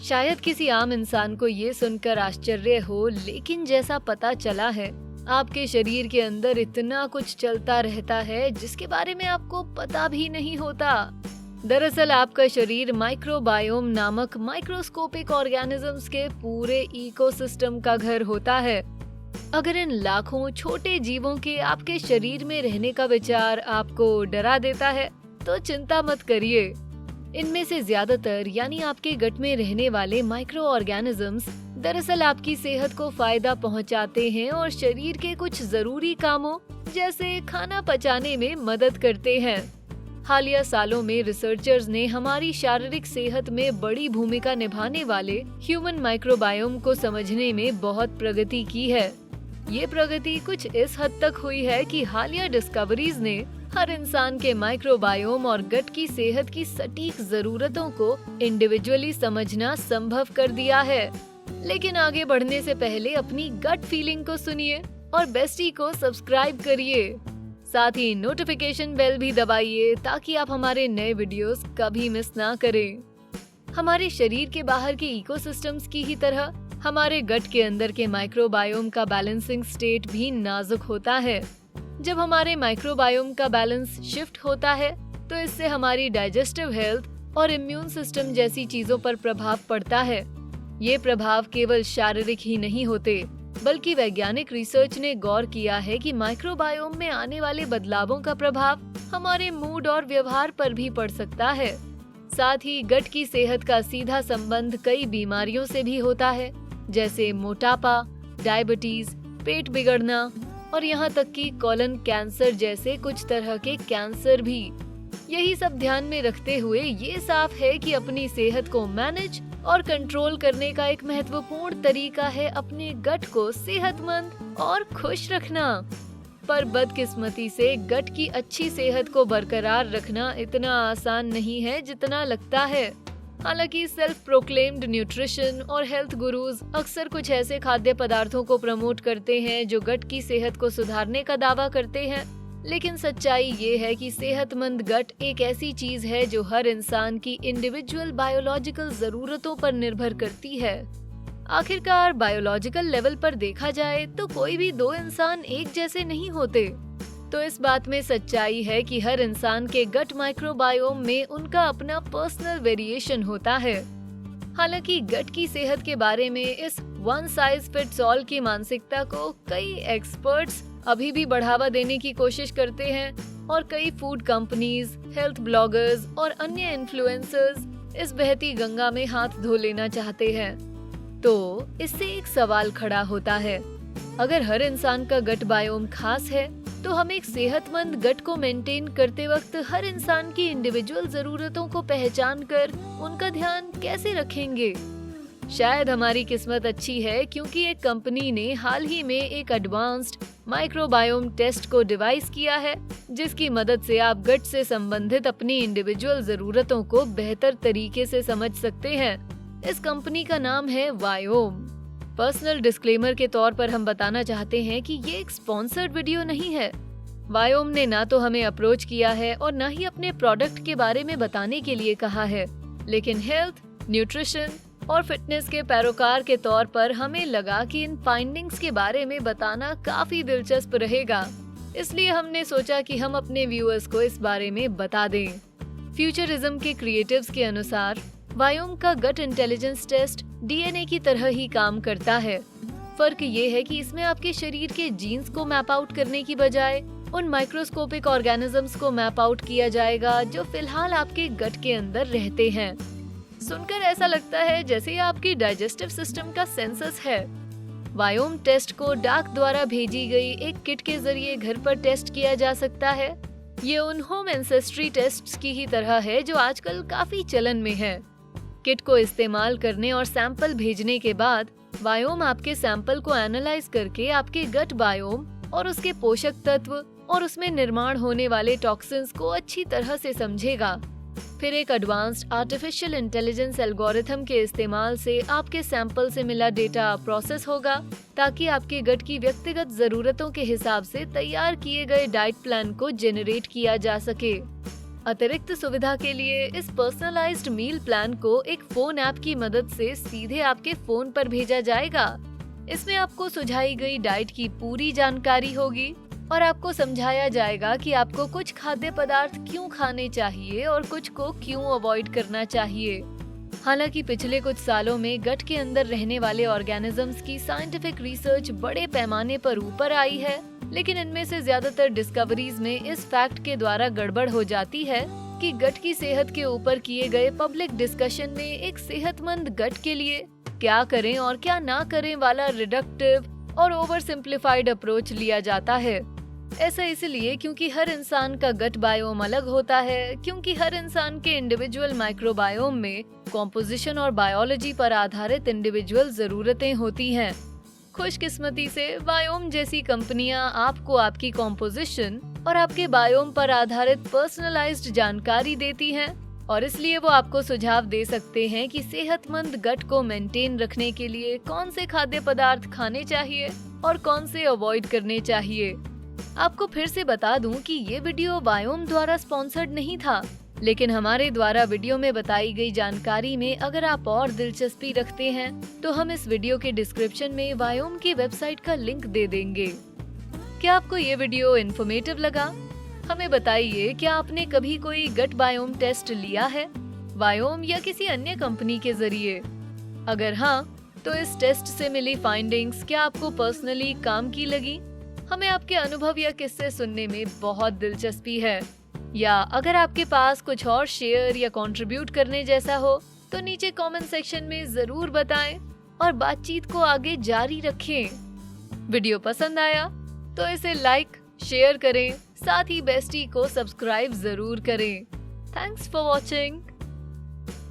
शायद किसी आम इंसान को ये सुनकर आश्चर्य हो, लेकिन जैसा पता चला है, आपके शरीर के अंदर इतना कुछ चलता रहता है जिसके बारे में आपको पता भी नहीं होता। दरअसल आपका शरीर माइक्रोबायोम नामक माइक्रोस्कोपिक ऑर्गेनिजम्स के पूरे इकोसिस्टम का घर होता है। अगर इन लाखों छोटे जीवों के आपके शरीर में रहने का विचार आपको डरा देता है, तो चिंता मत करिए। इनमें से ज्यादातर यानी आपके गट में रहने वाले माइक्रो ऑर्गेनिजम्स दरअसल आपकी सेहत को फायदा पहुंचाते हैं और शरीर के कुछ जरूरी कामों जैसे खाना पचाने में मदद करते हैं। हालिया सालों में रिसर्चर्स ने हमारी शारीरिक सेहत में बड़ी भूमिका निभाने वाले ह्यूमन माइक्रोबायोम को समझने में बहुत प्रगति की है। ये प्रगति कुछ इस हद तक हुई है कि हालिया डिस्कवरीज ने हर इंसान के माइक्रोबायोम और गट की सेहत की सटीक जरूरतों को इंडिविजुअली समझना संभव कर दिया है। लेकिन आगे बढ़ने से पहले अपनी गट फीलिंग को सुनिए और बेस्टी को सब्सक्राइब करिए। साथ ही नोटिफिकेशन बेल भी दबाइए ताकि आप हमारे नए वीडियोस कभी मिस ना करें। हमारे शरीर के बाहर के इकोसिस्टम्स की ही तरह हमारे गट के अंदर के माइक्रोबायोम का बैलेंसिंग स्टेट भी नाजुक होता है। जब हमारे माइक्रोबायोम का बैलेंस शिफ्ट होता है तो इससे हमारी डाइजेस्टिव हेल्थ और इम्यून सिस्टम जैसी चीजों पर प्रभाव पड़ता है। ये प्रभाव केवल शारीरिक ही नहीं होते, बल्कि वैज्ञानिक रिसर्च ने गौर किया है कि माइक्रोबायोम में आने वाले बदलावों का प्रभाव हमारे मूड और व्यवहार पर भी पड़ सकता है। साथ ही गट की सेहत का सीधा संबंध कई बीमारियों से भी होता है, जैसे मोटापा, डायबिटीज, पेट बिगड़ना और यहाँ तक कि कोलन कैंसर जैसे कुछ तरह के कैंसर भी। यही सब ध्यान में रखते हुए ये साफ है कि अपनी सेहत को मैनेज और कंट्रोल करने का एक महत्वपूर्ण तरीका है अपने गट को सेहतमंद और खुश रखना। पर बदकिस्मती से गट की अच्छी सेहत को बरकरार रखना इतना आसान नहीं है जितना लगता है। हालांकि सेल्फ प्रोक्लेम्ड न्यूट्रिशन और हेल्थ गुरुज अक्सर कुछ ऐसे खाद्य पदार्थों को प्रमोट करते हैं जो गट की सेहत को सुधारने का दावा करते हैं, लेकिन सच्चाई ये है कि सेहतमंद गट एक ऐसी चीज है जो हर इंसान की इंडिविजुअल बायोलॉजिकल जरूरतों पर निर्भर करती है। आखिरकार बायोलॉजिकल लेवल पर देखा जाए तो कोई भी दो इंसान एक जैसे नहीं होते। तो इस बात में सच्चाई है कि हर इंसान के गट माइक्रोबायोम में उनका अपना पर्सनल वेरिएशन होता है। हालांकि गट की सेहत के बारे में इस वन साइज फिट्स ऑल की मानसिकता को कई एक्सपर्ट्स अभी भी बढ़ावा देने की कोशिश करते हैं और कई फूड कंपनीज, हेल्थ ब्लॉगर्स और अन्य इन्फ्लुएंसर्स इस बहती गंगा में हाथ धो लेना चाहते हैं। तो इससे एक सवाल खड़ा होता है, अगर हर इंसान का गट बायोम खास है तो हम एक सेहतमंद गट को मेंटेन करते वक्त हर इंसान की इंडिविजुअल जरूरतों को पहचान कर उनका ध्यान कैसे रखेंगे? शायद हमारी किस्मत अच्छी है क्योंकि एक कंपनी ने हाल ही में एक एडवांस्ड माइक्रोबायोम टेस्ट को डिवाइस किया है, जिसकी मदद से आप गट से संबंधित अपनी इंडिविजुअल जरूरतों को बेहतर तरीके से समझ सकते हैं। इस कंपनी का नाम है वायोम। पर्सनल डिस्क्लेमर के तौर पर हम बताना चाहते हैं कि ये एक स्पॉन्सर्ड वीडियो नहीं है। वायोम ने ना तो हमें अप्रोच किया है और ना ही अपने प्रोडक्ट के बारे में बताने के लिए कहा है, लेकिन हेल्थ, न्यूट्रिशन और फिटनेस के पैरोकार के तौर पर हमें लगा कि इन फाइंडिंग्स के बारे में बताना काफी दिलचस्प रहेगा, इसलिए हमने सोचा कि हम अपने व्यूअर्स को इस बारे में बता दें। फ्यूचरिज्म के क्रिएटिव्स के अनुसार वायोम का गट इंटेलिजेंस टेस्ट डीएनए की तरह ही काम करता है। फर्क ये है कि इसमें आपके शरीर के जीन्स को मैप आउट करने की बजाय उन माइक्रोस्कोपिक ऑर्गेनिजम्स को मैप आउट किया जाएगा जो फिलहाल आपके गट के अंदर रहते हैं। सुनकर ऐसा लगता है जैसे ये आपकी डाइजेस्टिव सिस्टम का सेंसस है। वायोम टेस्ट को डाक द्वारा भेजी गई एक किट के जरिए घर पर टेस्ट किया जा सकता है। ये उन होम एंसेस्ट्री टेस्ट्स की ही तरह है जो आजकल काफी चलन में है। किट को इस्तेमाल करने और सैंपल भेजने के बाद वायोम आपके सैंपल को एनालाइज करके आपके गट बायोम और उसके पोषक तत्व और उसमें निर्माण होने वाले टॉक्सिन्स को अच्छी तरह से समझेगा। फिर एक एडवांस्ड आर्टिफिशियल इंटेलिजेंस एल्गोरिथम के इस्तेमाल से आपके सैंपल से मिला डेटा प्रोसेस होगा ताकि आपके गट की व्यक्तिगत जरूरतों के हिसाब से तैयार किए गए डाइट प्लान को जेनरेट किया जा सके। अतिरिक्त सुविधा के लिए इस पर्सनलाइज्ड मील प्लान को एक फोन ऐप की मदद से सीधे आपके फोन पर भेजा जाएगा। इसमें आपको सुझाई गई डाइट की पूरी जानकारी होगी और आपको समझाया जाएगा कि आपको कुछ खाद्य पदार्थ क्यों खाने चाहिए और कुछ को क्यों अवॉइड करना चाहिए। हालांकि पिछले कुछ सालों में गट के अंदर रहने वाले ऑर्गेनिजम्स की साइंटिफिक रिसर्च बड़े पैमाने पर ऊपर आई है, लेकिन इनमें से ज्यादातर डिस्कवरीज में इस फैक्ट के द्वारा गड़बड़ हो जाती है कि गट की सेहत के ऊपर किए गए पब्लिक डिस्कशन में एक सेहतमंद गट के लिए क्या करें और क्या ना करें वाला रिडक्टिव और ओवर सिंप्लीफाइड अप्रोच लिया जाता है। ऐसा इसलिए क्योंकि हर इंसान का गट बायोम अलग होता है, क्योंकि हर इंसान के इंडिविजुअल माइक्रोबायोम में कॉम्पोजिशन और बायोलॉजी पर आधारित इंडिविजुअल जरूरतें होती हैं। खुशकिस्मती से बायोम जैसी कंपनियां आपको आपकी कॉम्पोजिशन और आपके बायोम पर आधारित पर्सनलाइज्ड जानकारी देती हैं और इसलिए वो आपको सुझाव दे सकते हैं कि सेहतमंद गट को मेंटेन रखने के लिए कौन से खाद्य पदार्थ खाने चाहिए और कौन से अवॉइड करने चाहिए। आपको फिर से बता दूं कि ये वीडियो बायोम द्वारा स्पॉन्सर्ड नहीं था, लेकिन हमारे द्वारा वीडियो में बताई गई जानकारी में अगर आप और दिलचस्पी रखते हैं तो हम इस वीडियो के डिस्क्रिप्शन में बायोम की वेबसाइट का लिंक दे देंगे। क्या आपको ये वीडियो इन्फॉर्मेटिव लगा? हमें बताइए, क्या आपने कभी कोई गट बायोम टेस्ट लिया है, बायोम या किसी अन्य कंपनी के जरिए? अगर हाँ, तो इस टेस्ट से मिली फाइंडिंग्स क्या आपको पर्सनली काम की लगी? हमें आपके अनुभव या किस्से सुनने में बहुत दिलचस्पी है। या अगर आपके पास कुछ और शेयर या कंट्रीब्यूट करने जैसा हो तो नीचे कमेंट सेक्शन में जरूर बताएं और बातचीत को आगे जारी रखें। वीडियो पसंद आया तो इसे लाइक, शेयर करें, साथ ही बेस्टी को सब्सक्राइब जरूर करें। Thanks for watching.